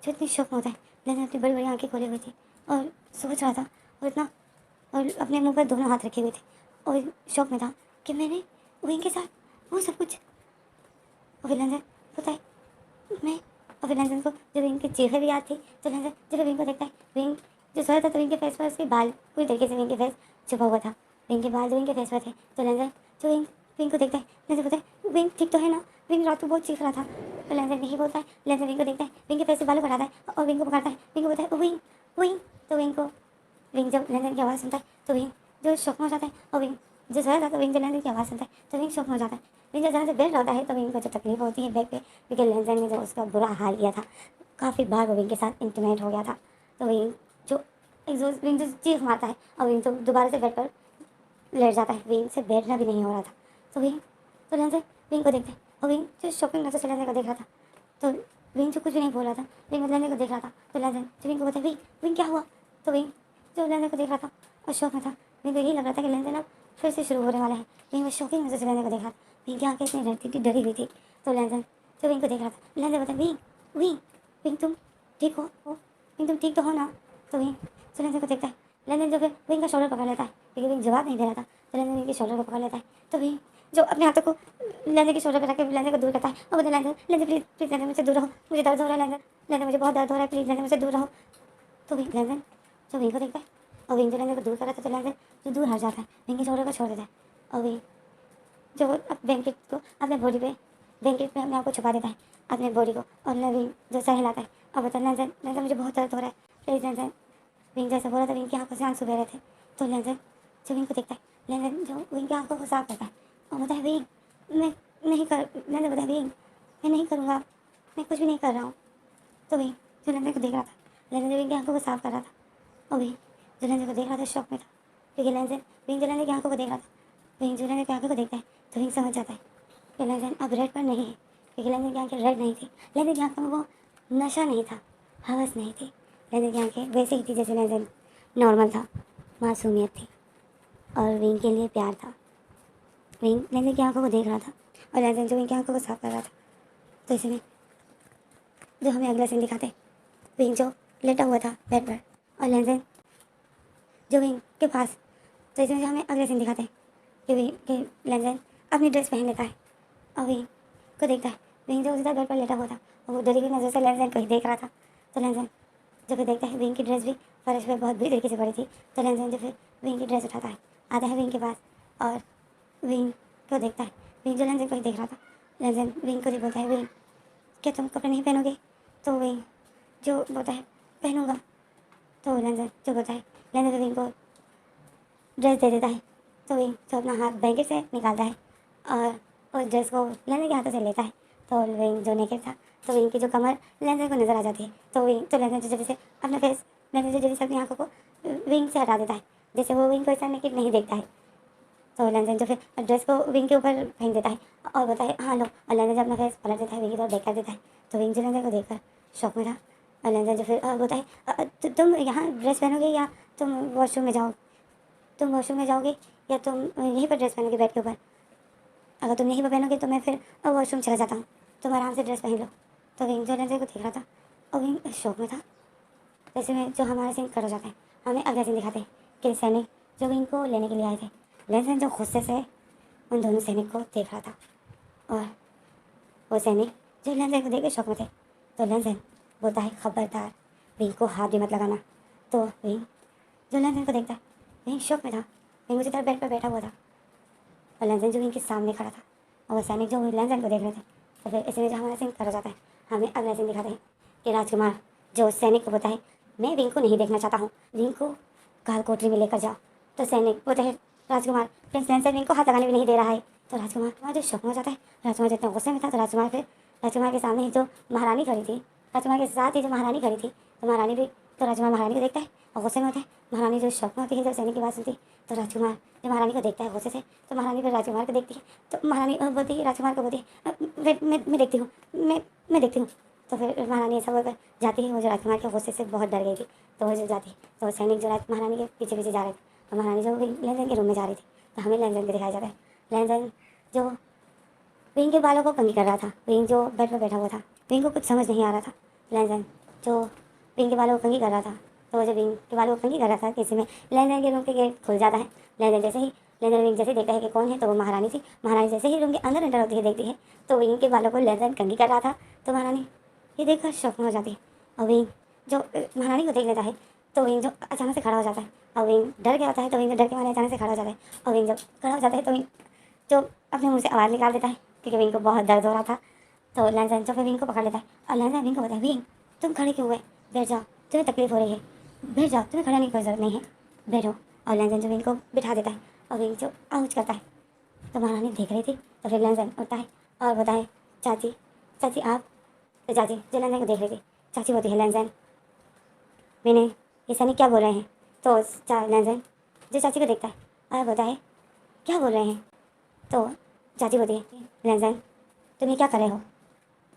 जो इतनी शौक में होता है। लैंसैन अपनी बड़ी बड़ी आंखें खोले हुए थी, और सोच रहा था, और अपने मुंह पर दोनों हाथ रखे हुए थे, और शौक में था कि मैंने विंग के साथ वो सब कुछ। और फिर लैंसैन होता है मैं, और फिर लैंसैन को जब विंग की चीखें भी याद थी, तो लैंसैन जब विंग को देखता है, विंग जो सोया था, तो विंग के फेस पर उसके बाल पूरी तरीके से विंग के फेस छुपा हुआ था। विंग के बाल जो विंग के फेस पर थे, तो लैंसैन जो विंग को देखता है, लैंसैन बोलता है विंग ठीक तो है ना। विंग रात को बहुत चीख रहा था। तो लैंसैन नहीं बोलता है। लैंसैन विंग को देखता है, विंग के फेस से बालों को हटाता है, और विंग को पकड़ता है। विंग को बोलता है विंग विंग। तो विंग जब लैंसैन की आवाज़ सुनता है, तो विंग जो शौक में हो जाता है, और विंग जो सोया था, तो विंग जब लैंसैन की आवाज़ सुनता है, तो विंग शौक में हो जाता है। विंग जब जहाँ से बैठ जाता है, तो विंग को जो तकलीफ होती है बैक पे, क्योंकि लैंसैन ने जो उसका बुरा हाल किया था, काफ़ी बार वो विंग के साथ इंटीमेट हो गया था। तो विंग जो चीख मारता है, और विंग जो दोबारा से बेड पर लेट जाता है। विंग से बैठना भी नहीं हो रहा था। तो लैंसैन विंग को देखता है, और विंग जो शॉकिंग नजर से लेंजन को देख रहा था। तो विंग जो कुछ भी नहीं बोल रहा था, विंग लेंजन को देख रहा था। तो लेंजन जो विंग को बताया, विंग विंग क्या हुआ? तो विंग जो लेंजन को देख रहा था और शौक में था। विंग को यही लग रहा था कि लेंजन अब फिर से शुरू होने वाला है। विंग वो शॉकिंग नजर से लेंजन को देख रहा था। विंग की आंखें इतनी रहती थी, डरी हुई थी। तो लेंजन जो विंग को देख रहा था, लेंजन बताया, विंग विंग विंग तुम ठीक हो? विंग तुम ठीक तो हो ना? तो विंग जो लेंजन को देखता है, लेंजन जो फिर विंग का शोल्डर पकड़ लेता है, क्योंकि विंग जवाब नहीं दे रहा था। तो लेंजन विंग के शोल्डर को पकड़ लेता है। तो विंग जो अपने हाथों को लेंजन के शोल्डर पर रख के लेंजन को दूर करता है और बोलता है, लेंजन लेंजन प्लीज प्लीज लेंजन मुझसे दूर रहो, मुझे दर्द हो रहा है लेंजन, लेंजन मुझे बहुत दर्द हो रहा है, प्लीज लेंजन मुझसे दूर रहो। तो विंग लेंजन जो विंग को देखता है और विंग जो लेंजन को दूर कर रहा था, तो लेंजन जो दूर हट जाता है, विंग के शोल्डर को छोड़ देता है। और विंग जो ब्लैंकेट को अपने बॉडी पे ब्लैंकेट पे अपने आप को छुपा देता है, अपने बॉडी को। और विंग जो सर हिलाता है और बोलता है, लेंजन लेंजन मुझे बहुत दर्द हो रहा है, प्लीज लेंजन। विंग जैसा बोला था, विंग की आंखों से आंसू बह रहे थे। तो लेंजन जो विंग को देखता है, लेंजन जो विंग की आंखों को साफ करता है और बोलता है, विंग मैं नहीं कर लेंजन बोलता है, विंग मैं नहीं करूँगा, मैं कुछ भी नहीं कर रहा हूँ। तो विंग जो लेंजन को देख रहा था, लेंजन जो विंग की आंखों को साफ कर रहा था, और विंग जो लेंजन को देख रहा था शौक में था, क्योंकि लेंजन विंग जो लेंजन की आंखों को देख रहा था। विंग जो लेंजन की आंखों को देखता है तो विंग समझ जाता है कि लेंजन अब रेड पर नहीं है, क्योंकि लेंजन की आंखें रेड नहीं थी। लेंजन की आंखों में वो नशा नहीं था, हवस नहीं थी। लेंजन की आंखें वैसे ही थी जैसे लेंजन नॉर्मल था, मासूमियत थी और विंग के लिए प्यार था। विंग लेंजन की आंखों को देख रहा था और लेंजन जो विंग की आंखों को साफ कर रहा था। तो इसमें जो हमें अगला सीन दिखाते, विंग जो लेटा हुआ था बेड पर और लेंजन जो विंग के पास। तो इसमें जो हमें अगले सीन दिखाते हैं कि विंग कि लेंजन अपनी ड्रेस पहन लेता है और विंग को देखता है। विंग जो उसी तरह बेड पर लेटा हुआ था और वो डरी हुई नज़र से लेंजन को ही देख रहा था। तो लेंजन जो फिर देखता है, विंग की ड्रेस भी फर्श पर बहुत बुरी तरीके से पड़ी थी। तो लेंजन जो फिर विंग की ड्रेस उठाता है, आता है विंग के पास और विंग को देखता है। विंग जो लेंजन को ही देख रहा था, लेंजन विंग को ही बोलता है, विंग क्या तुम कपड़े नहीं पहनोगे? तो विंग जो बोलता है, पहनूंगा। तो लेंजन जो बोलता है, लेंजन जो विंग को ड्रेस दे देता है। तो विंग जो अपना हाथ ब्लैंकेट से निकालता है और उस ड्रेस को लेंजन के हाथों से लेता है। तो विंग जो नेकेड था, तो विंग की जो कमर लेंजन को नजर आ जाती है। तो विंग तो लेंजन जो जल्दी से अपना फेस लेंजन जो जल्दी से अपनी आंखों को विंग से हटा देता है, जैसे वो विंग को ऐसा नेकेड नहीं देखता है। तो लेंजन जो फिर ड्रेस को विंग के ऊपर फेंक देता है और बोलता है, हाँ लो। और लेंजन जब अपना फेस पलट देता है, विंग की तरफ देख कर देता है। तो विंग जो लेंजन को देखकर शौक में था और लेंजन जो फिर बोलता है, तुम यहाँ ड्रेस पहनोगे या तुम वॉशरूम में जाओ? तुम वॉशरूम में जाओगे या तुम यहीं पर ड्रेस पहनोगे बेड के ऊपर? अगर तुम यहीं पर पहनोगे तो मैं फिर वॉशरूम चला जाता हूँ, तुम आराम से ड्रेस पहन लो। तो विंग जो लेंजन को देख रहा था और विंग शौक में था। जैसे में जो हमारा सीन कट हो जाता है, हमें अगला सीन दिखाते हैं कि सैनिक जो विंग को लेने के लिए आए थे। लेंजन जो गुस्से से उन दोनों सैनिक को देख रहा था और वो सैनिक जो लेंजन को देख के शौक में थे। तो लेंजन बोलता है, खबरदार विंग को हाथ भी मत लगाना। तो विंग जो लेंजन को देखता है, विंग शौक में था। विंग उसी तरह बेड पर बैठा हुआ था और लेंजन जो विंग के सामने खड़ा था और वो सैनिक जो लेंजन को देख रहे थे। तो फिर इसलिए जो हमारा सीन कर हो जाता है, हमें अगला सीन दिखाते हैं कि राजकुमार जो सैनिक को बोलता है, मैं विंग को नहीं देखना चाहता हूँ, विंग को काल कोठरी में लेकर जाओ। तो सैनिक बोलता है, राजकुमार प्रिंस लेंजन विंग को हाथ लगाने भी नहीं दे रहा है। तो राजकुमार जो शौक में हो जाता है, राजकुमार जितना गुस्से में था, तो राजकुमार के सामने ही जो महारानी खड़ी थी, राजकुमार के साथ ही जो महारानी खड़ी थी, तो महारानी भी तो राजकुमार महारानी को देखता है और गुस्से में होता है। महारानी जो शौक में होती है जब सैनिक की बात सुनती है, तो राजकुमार जब महारानी को देखता है गुस्से से, तो महारानी फिर राजकुमार को देखती है। तो महारानी बोलती है, राजकुमार को बोलती है, मैं देखती हूँ, मैं देखती हूँ। तो फिर महारानी ऐसा बोलकर जाती है। वो जो राजकुमार के गुस्से से बहुत डर गई थी, तो वो जो जाती है, तो सैनिक जो महारानी के पीछे पीछे जा रहे थे और महारानी जो लेंजन के रूम में जा रही थी। तो हमें लेंजन को दिखाया जाता है, लेंजन जो विंग के बालों को कंघी कर रहा था। विंग जो बेड पर बैठा हुआ था, विंग को कुछ समझ नहीं आ रहा था। लेंजन जो विंग के बालों को कंघी कर रहा था, तो वो जो विंग के बालों को कंघी कर रहा था, किसी में लेंजन के रूम के गेट खुल जाता है। लेंजन विंग जैसे देखता है कि कौन है, तो वो महारानी थी। महारानी जैसे ही रूम के अंदर एंटर होती है, देखती है तो विंग के बालों को लेंजन कंघी कर रहा था। तो महारानी ये देखकर शौक में हो जाती है और विंग जो महारानी को देख लेता है, तो विंग जो अचानक से खड़ा हो जाता है और विंग डर गया होता है। तो विंग जो डर के मारे अचानक से खड़ा हो जाता है और विंग जब खड़ा हो जाता है, तो विंग जो अपने मुंह से आवाज़ निकाल देता है, क्योंकि विंग को बहुत दर्द हो रहा था। तो लेंजन जो फिर विंग को पकड़ लेता है और लेंजन विंग को बताया, विंग तुम खड़े क्यों हुए? बैठ जाओ, तुम्हें तकलीफ हो रही है, बैठ जाओ, तुम्हें खड़ा नहीं कोई ज़रूरत नहीं है, बैठो। और लेंजन जो विंग को बिठा देता है और विंग जो आउच करता है। तो महारानी देख रही थी, तो फिर लेंजन उठता है और बताए, चाची चाची आप। तो चाची जो लेंजन को देख रही थी, चाची बोलती है, लेंजन मैंने ये सैनिक क्या बोल रहे हैं? तो लेंजन जो चाची को देखता है और बोलता है, क्या बोल रहे हैं? तो चाची बोलती है, लेंजन तुम ये क्या कर रहे हो?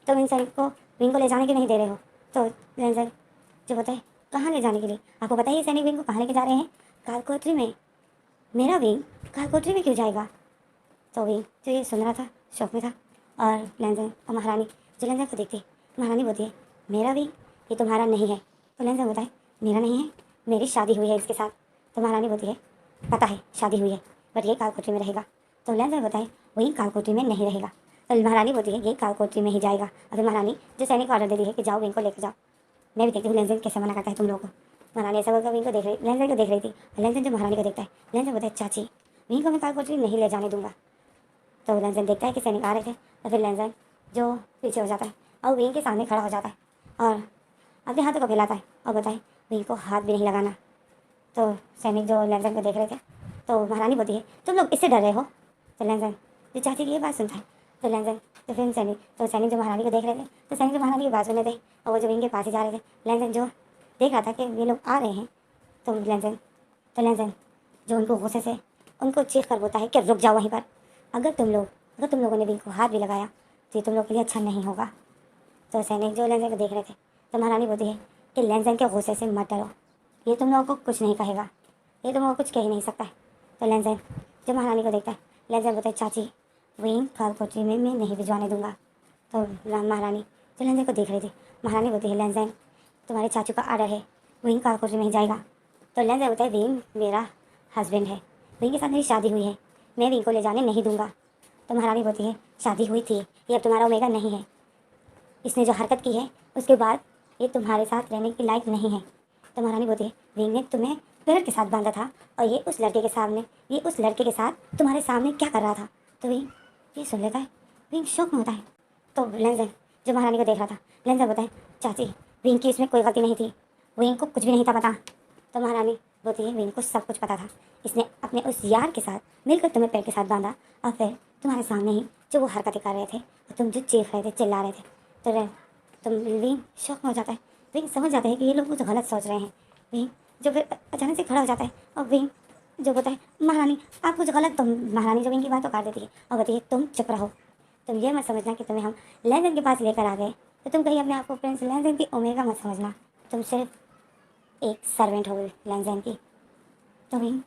तुम इन सैनिक को विंग को ले जाने के नहीं दे रहे हो। तो लेंजर जो बताए कहाँ ले जाने के लिए? आपको पता है ये सैनिक विंग को कहाँ लेके जा रहे हैं? कालकोठरी में। मेरा विंग कालकोठरी में क्यों जाएगा? तो विंग जो ये सुन रहा था शौक में था, और लेंजर और महारानी जो लेंजर को देखती, महारानी बोलती है मेरा विंग ये तुम्हारा नहीं है। तो लेंजर बताए मेरा नहीं है, मेरी शादी हुई है इसके साथ। तो महारानी बोलती है पता है शादी हुई है, बट ये कालकोठरी में रहेगा। तो लेंजर बताए वही कालकोठरी में नहीं रहेगा। तो महारानी बोलती है ये कालकोठरी में ही जाएगा। और फिर महारानी जो सैनिक को ऑर्डर दे दी है कि जाओ विंग को लेकर जाओ। मैं भी देखती हूँ लेंजर कैसे मना करता है तुम लोगों को। महारानी ऐसा बोलकर विंग को देख रही, लेंजर को देख रही थी, और लेंजर जो महारानी को देखता है, लेंजर बोलता है चाची विंग को मैं कालकोठरी नहीं ले जाने दूंगा। तो लेंजर देखता है कि सैनिक आ रहे थे, और फिर लेंजर जो पीछे हो जाता है और विंग के सामने खड़ा हो जाता है और अपने हाथों को फैलाता है और बताए विंग को हाथ भी नहीं लगाना। तो सैनिक जो लेंजर को देख रहे थे, तो महारानी बोलती है तुम लोग इससे डर रहे हो? तो लेंजर जो चाची की ये बात सुनता है, तो लेंजर तो फिर सैनिक जो महारानी को देख रहे थे, तो सैनिक जो महारानी की बात सुन रहे थे और वो जो विंग के पास ही जा रहे थे, लेंजर जो देख रहा था कि ये लोग आ रहे हैं, तो लेंजर जो उनको गुस्से से उनको चीख कर बोलता है कि रुक जाओ वहीं पर। अगर तुम लोगों ने विंग को हाथ भी लगाया तो ये तुम लोग के लिए अच्छा नहीं होगा। तो सैनिक जो लेंजर को देख रहे थे, तो महारानी बोलती है कि लेंजर के गुस्से से मत डरो, ये तुम लोगों को कुछ नहीं कहेगा, ये तुम लोगों को कुछ कह ही नहीं सकता है। तो लेंजर जो महारानी को देखता है, लेंजर बोलता है चाची विंग कालकोठरी में मैं नहीं भिजवाने दूंगा। तो महारानी जो लेंजर को देख रही थी, महारानी बोलती है लेंजर तुम्हारे चाचू का आर्डर है, विंग कालकोठरी में ही जाएगा। तो लेंजर बोलता है विंग मेरा हस्बैंड है, विंग के साथ मेरी शादी हुई है, मैं विंग को ले जाने नहीं दूंगा। तो महारानी बोलती है शादी हुई थी, ये अब तुम्हारा ओमेगा नहीं है, इसने जो हरकत की है उसके बाद ये तुम्हारे साथ रहने के लायक नहीं है। तो महारानी बोलती है विंग ने तुम्हें पिलर के साथ बांधा था और ये उस लड़के के साथ तुम्हारे सामने क्या कर रहा था। तो विंग ये सुन लेता है, विंग शौक में होता है। तो लेंजर जो महारानी को देख रहा था, लेंजर बोलता है चाची विंग की इसमें कोई गलती नहीं थी, विंग को कुछ भी नहीं था पता। तो महारानी बोलती है विंग को सब कुछ पता था, इसने अपने उस यार के साथ मिलकर तुम्हें पेड़ के साथ बांधा और फिर तुम्हारे सामने ही जो वो हरकतें कर रहे थे और तुम जो चीख रहे थे चिल्ला रहे थे। तो तुम विंग शौक में हो जाता है, विंग समझ जाता है कि ये लोग कुछ गलत सोच रहे हैं। विंग जो फिर अचानक से खड़ा हो जाता है और विंग जो बोलता है महारानी आप कुछ गलत, तुम महारानी जो विंग की बात तो काट देती है और बोलती है तुम चुप रहो, तुम ये मत समझना कि तुम्हें हम लेंजर के पास लेकर आ गए तो तुम कहीं अपने आप को प्रिंस लेंजर की ओमेगा मत समझना, तुम सिर्फ एक सर्वेंट हो लेंजर की। तो विंग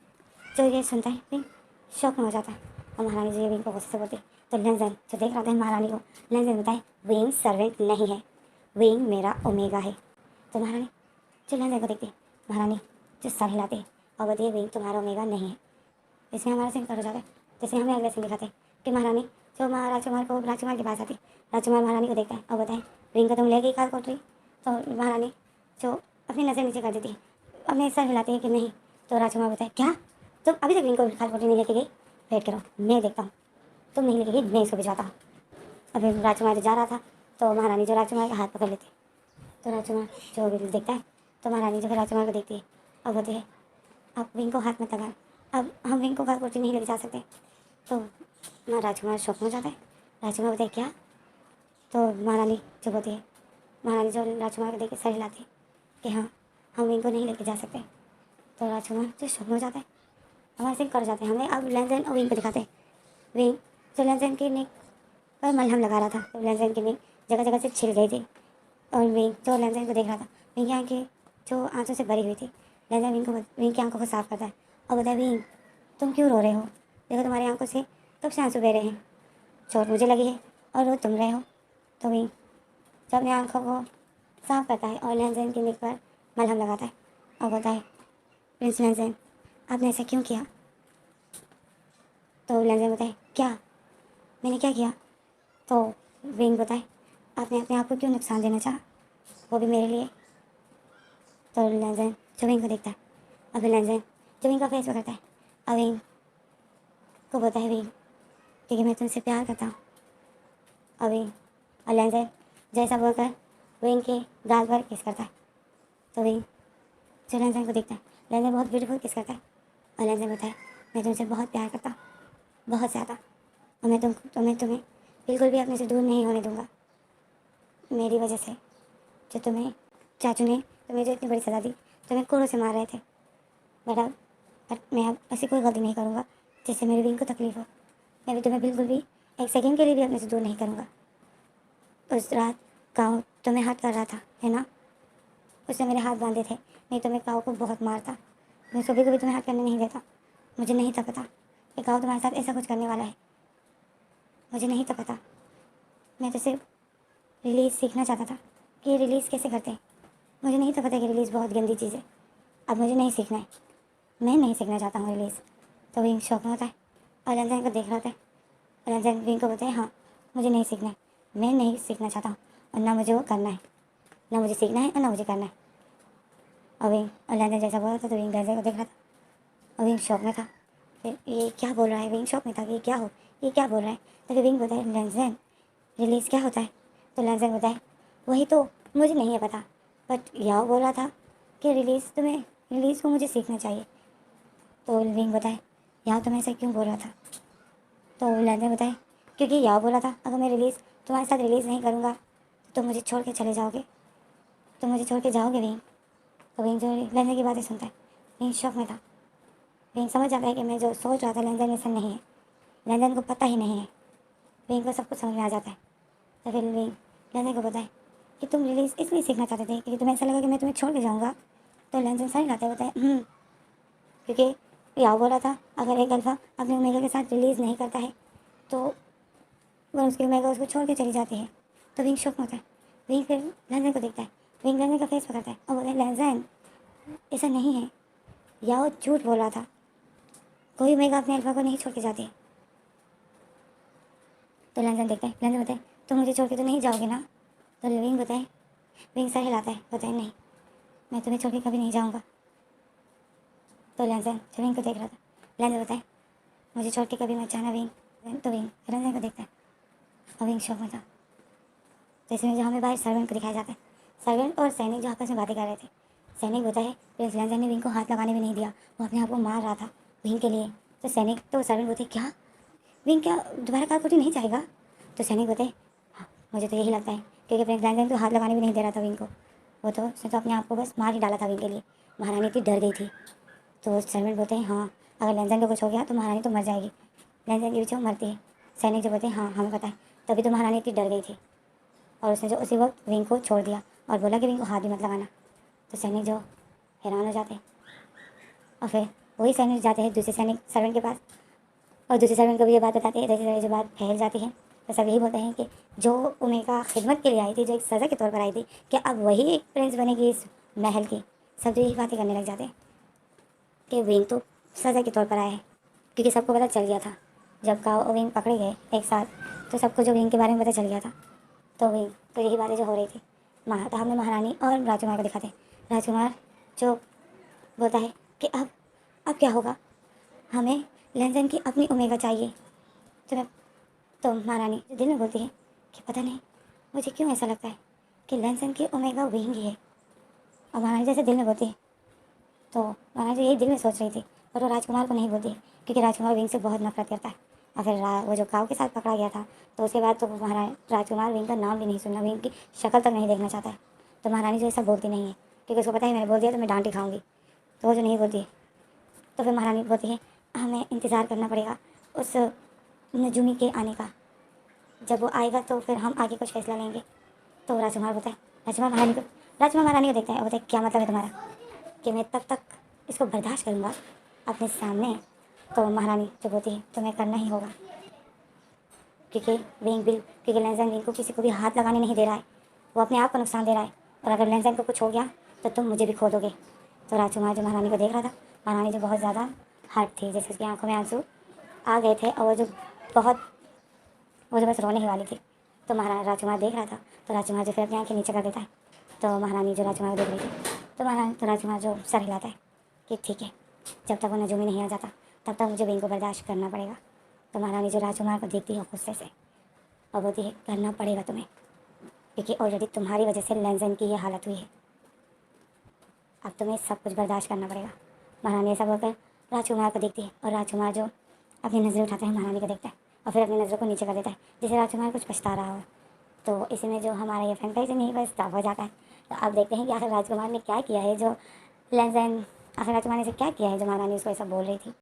जो ये सुनता है विंग शौक में हो जाता है और महारानी जो ये विंग को गुस्से से बोलती है। तो लेंजर जो देख रहा था महारानी को, लेंजर बोलता है विंग सर्वेंट नहीं है, विंग मेरा ओमेगा है। तो महारानी जो लेंजर को देखती है, महारानी जो सर हिलाते हैं और बोलती है विंग तुम्हारा ओमेगा नहीं है। इसमें हमारा सीन कर हो जाता है, जैसे हमें अगले सीन दिखाते हैं कि महारानी जो राजकुमार के पास आती है, राजकुमार महारानी को देखता है और बताए विंग को तुम ले गई कालकोठरी। तो महारानी जो अपनी नज़र नीचे कर देती है, अपने सर हिलाती है कि नहीं। तो राजकुमार बताए क्या तुम अभी तक विंग को कालकोठरी नहीं लेके गई, वेट करो मैं देखता हूँ, तुम नहीं लेके गई मैं इसको भिजवाता हूँ। अभी राजकुमार जा रहा था तो महारानी जो राजकुमार का हाथ पकड़ लेती है, तो राजकुमार जो बिल्कुल देखता है, तो महारानी जो फिर राजकुमार को देखती है और बोलती है आप विंग को हाथ मत लगा, अब हम विंग को कालकोठरी नहीं लेके जा सकते। तो राजकुमार शौक में हो जाता है, राजकुमार बोलते हैं क्या? तो महारानी जो बोलती है, महारानी जो राजकुमार को देख के सर हिलाती है कि हाँ हम विंग को नहीं लेके जा सकते। तो राजकुमार जो शौक में हो जाता है, हमारे सिंह कर जाते हैं। हमें अब लेंजर और विंग को दिखाते हैं, विंग जो लेंजर की नेक पर मलहम लगा रहा था, तो लेंजर की नेक जगह जगह से छिल गई थी और विंग जो लेंजर को देख रहा था, विंग की आँखें जो आंसू से भरी हुई थी। लेंजर विंग की आंखों को साफ करता है और बोलता है विंग तुम क्यों रो रहे हो, देखो तुम्हारी आंखों से कब से आंसू बह रहे हैं, चोट मुझे लगी है और रो तुम रहे हो। तो विंग जो अपनी आंखों को साफ करता है और लेंजर की नेक पर मलहम लगाता है और बोलता है प्रिंस लेंजर आपने ऐसा क्यों किया? तो लेंजर बताए क्या मैंने क्या किया? तो विंग बताए आपने अपने आप को क्यों नुकसान देना चाहा, वो भी मेरे लिए। तो लेंजर जो विंग को देखता है और फिर लेंजर जो विंग का फेस पकड़ता है और विंग को बोलता है विंग क्योंकि मैं तुमसे प्यार करता हूँ। और विंग और लेंजर जैसा बोलकर विंग के गाल पर किस करता है। तो विंग जो लेंजर को देखता है, लेंजर बहुत ब्यूटीफुल किस करता है और लेंजर बोलता है मैं तुमसे बहुत प्यार करता हूँ, बहुत ज़्यादा, और मैं तुम्हें बिल्कुल भी अपने से दूर नहीं होने दूंगा। मेरी वजह से जो तुम्हें चाचू ने तुम्हें जो इतनी बड़ी सज़ा दी, तुम्हें कोड़ों से मार रहे थे, बट मैं अब ऐसी कोई गलती नहीं करूँगा जिससे मेरी विंग को तकलीफ हो। मैं भी तुम्हें बिल्कुल भी एक सेकंड के लिए भी अपने से दूर नहीं करूँगा। उस रात काऊ तुम्हें हर्ट कर रहा था, है ना? उसने मेरे हाथ बांधे थे, नहीं तो मैं काऊ को बहुत मारता। मैं कभी कभी तुम्हें हर्ट करने नहीं देता। मुझे नहीं था पता कि काऊ तुम्हारे साथ ऐसा कुछ करने वाला है। मुझे नहीं था पता। मैं तो सिर्फ रिलीज़ सीखना चाहता था कि रिलीज़ कैसे करते हैं। मुझे नहीं था पता कि रिलीज़ बहुत गंदी चीज़ है। अब मुझे नहीं सीखना है, मैं नहीं सीखना चाहता हूँ रिलीज़। तो विंग शौक में होता है और लंजन को देख रहा होता है और लंजन विंग को बोलता है हाँ मुझे नहीं सीखना है, मैं नहीं सीखना चाहता हूँ और ना मुझे वो करना है, ना मुझे सीखना है और ना मुझे करना है। और विंग और लंजन जैसा बोल रहा था तो विंग लंजन को देख रहा था और विंग शौक में था। फिर ये क्या बोल रहा है, विंग शौक में था कि ये क्या बोल रहा है। तो फिर विंग बोलता है लंजन रिलीज़ क्या होता है। तो लंजन बोलता है वही तो मुझे नहीं है पता, बट याओ बोल रहा था कि रिलीज़ को मुझे सीखना चाहिए। तो विंग बताए याओ तुम्हें ऐसा क्यों बोल रहा था। तो लंजन बताए क्योंकि याओ बोला था अगर मैं रिलीज़ तुम्हारे साथ रिलीज़ नहीं करूँगा तो मुझे छोड़ के चले जाओगे, तो मुझे छोड़ के जाओगे विंग। तो विंग जो लंजन की बातें सुनता है, विंग शौक में था। विंग समझ जाता है कि मैं जो सोच रहा था लंजन ऐसा नहीं है, लंजन को पता ही नहीं है। विंग को सब कुछ समझ में आ जाता है। तो फिर विंग लंजन को बताए कि तुम रिलीज़ इसलिए सीखना चाहते थे क्योंकि तुम्हें ऐसा लगा कि मैं तुम्हें छोड़ के जाऊँगा। तो लंजन सही लाते बताए क्योंकि याओ बोला था अगर एक अल्फ़ा अपने ओमेगा के साथ रिलीज़ नहीं करता है तो वह उसकी ओमेगा उसको छोड़ के चली जाती है। तो विंग शौक में होता है। विंग फिर लंजन को देखता है, विंग लंजन का फेस पकड़ता है और बोलता है लंजन ऐसा नहीं है, याओ झूठ बोल रहा था, कोई ओमेगा अपने अल्फ़ा को नहीं छोड़ के जाती है। तो लंजन देखता है, लंजन बताए तुम मुझे छोड़ के तो नहीं जाओगे ना। तो विंग बताए, विंग सर हिलाता है, बताए नहीं मैं तुम्हें छोड़ के कभी नहीं जाऊँगा। तो लंजन जो विंग को देख रहा था, लंजन बताए मुझे छोड़ के कभी मत जाना विंग। तो विंग लंजन को देखता है और विंग शौक में था। तो इसमें जो हमें बाहर सर्वेंट को दिखाया जाता है, सर्वेंट और सैनिक जो आपस में बातें कर रहे थे। सैनिक होता है प्रिंस लंजन ने विंग को हाथ लगाने भी नहीं दिया, वो अपने आप को मार रहा था विंग के लिए। तो सैनिक तो सर्वेंट बोलते क्या विंग क्या दोबारा कारकोटी नहीं जाएगा। तो सैनिक बोलते हाँ मुझे तो यही लगता है क्योंकि प्रिंस लंजन तो हाथ लगाने भी नहीं दे रहा था विंग को, वो तो उसने तो अपने आप को बस मार ही डाला था विंग के लिए। महारानी इतनी डर गई थी। तो सर्वेंट बोलते हैं हाँ अगर लंजन को कुछ हो गया तो महारानी तो मर जाएगी, लंजन के पीछे वो मरती है। सैनिक जो बोलते हैं हाँ हमें पता है, तभी तो महारानी इतनी डर गई थी और उसने जो उसी वक्त विंग को छोड़ दिया और बोला कि विंग को हाथ भी मत लगाना। तो सैनिक जो हैरान हो जाते हैं और फिर वही सैनिक जाते हैं दूसरे सैनिक सर्वेंट के पास और दूसरे सर्वेंट को भी ये बात बताते हैं। जैसे जो बात फैल जाती है तो सब यही बोलते हैं कि जो ओमेगा खिदमत के लिए आई थी, जो एक सज़ा के तौर पर आई थी, कि अब वही एक प्रिंस बनेगी इस महल की। सब जो यही बातें करने लग जाते हैं कि विंग तो सज़ा के तौर पर आया है क्योंकि सबको पता चल गया था जब काओ और विंग पकड़े गए एक साथ, तो सबको जो विंग के बारे में पता चल गया था। तो विंग तो यही बातें जो हो रही थी तो हमने महारानी और राजकुमार को दिखाते। राजकुमार जो बोलता है कि अब क्या होगा, हमें लंदन की अपनी ओमेगा चाहिए। तो मैं तो महारानी जो दिल में बोलती है कि पता नहीं मुझे क्यों ऐसा लगता है कि लंदन की ओमेगा विंग ही है। और महारानी जैसे दिल में बोलती है तो महारानी जो यही दिल में सोच रही थी पर वो राजकुमार को नहीं बोलती क्योंकि राजकुमार विंग से बहुत नफरत करता है। और फिर वो जो काऊ के साथ पकड़ा गया था तो उसके बाद तो महाराज राजकुमार विंग का नाम भी नहीं सुनना, विंग की शक्ल तक नहीं देखना चाहता है। तो महारानी जो ऐसा बोलती नहीं है क्योंकि उसको पता है मैंने बोल दिया तो मैं डांट ही खाऊंगी, तो वो जो नहीं बोलती है। तो फिर महारानी बोलती है हमें इंतज़ार करना पड़ेगा उस नजूमी के आने का, जब वो आएगा तो फिर हम आगे कुछ फैसला लेंगे। तो राजकुमार बोलता है राजकुमार महारानी को देखता है और बोलता है क्या मतलब है तुम्हारा कि मैं तब तक इसको बर्दाश्त करूँगा अपने सामने। तो महारानी जो बोलती है तुम्हें करना ही होगा क्योंकि क्योंकि लंदन विंग को किसी को भी हाथ लगाने नहीं दे रहा है, वो अपने आप को नुकसान दे रहा है और अगर लंदन को कुछ हो गया तो तुम मुझे भी खो दोगे। तो राजकुमार जो महारानी को देख रहा था, महारानी जो बहुत ज़्यादा हर्ट थी, जैसे उसकी आंखों में आंसू आ गए थे और वो जो बस रोने ही वाली थी। तो महाराजा राजकुमार देख रहा था तो राजकुमार जो फिर अपनी आँखें नीचे कर देता है। तो महारानी जो राजकुमार को देख रही थी तो राजकुमार जो सर हिलाता है कि ठीक है जब तक वो नजूमी नहीं आ जाता तब तक मुझे विंग को बर्दाश्त करना पड़ेगा। तो महारानी जो राजकुमार को देखती है गुस्से से और बोलती है करना पड़ेगा तुम्हें क्योंकि ऑलरेडी तुम्हारी वजह से लंदन की ये हालत हुई है, अब तुम्हें सब कुछ बर्दाश्त करना पड़ेगा। महारानी ऐसा बोलकर राजकुमार को देखती है और राजकुमार जो अपनी नज़रें उठाता है महारानी को देखता है और फिर अपनी नज़रों को नीचे कर देता है जैसे राजकुमार कुछ पछता रहा हो। तो इसी में जो हमारा ये फैंटासी नहीं बस स्टॉप हो जाता है। तो अब देखते हैं कि आखिर राजकुमार ने क्या किया है, जो लंदन आखिर राजकुमार ने से क्या किया है जो महारानी उसको ऐसा बोल रही थी।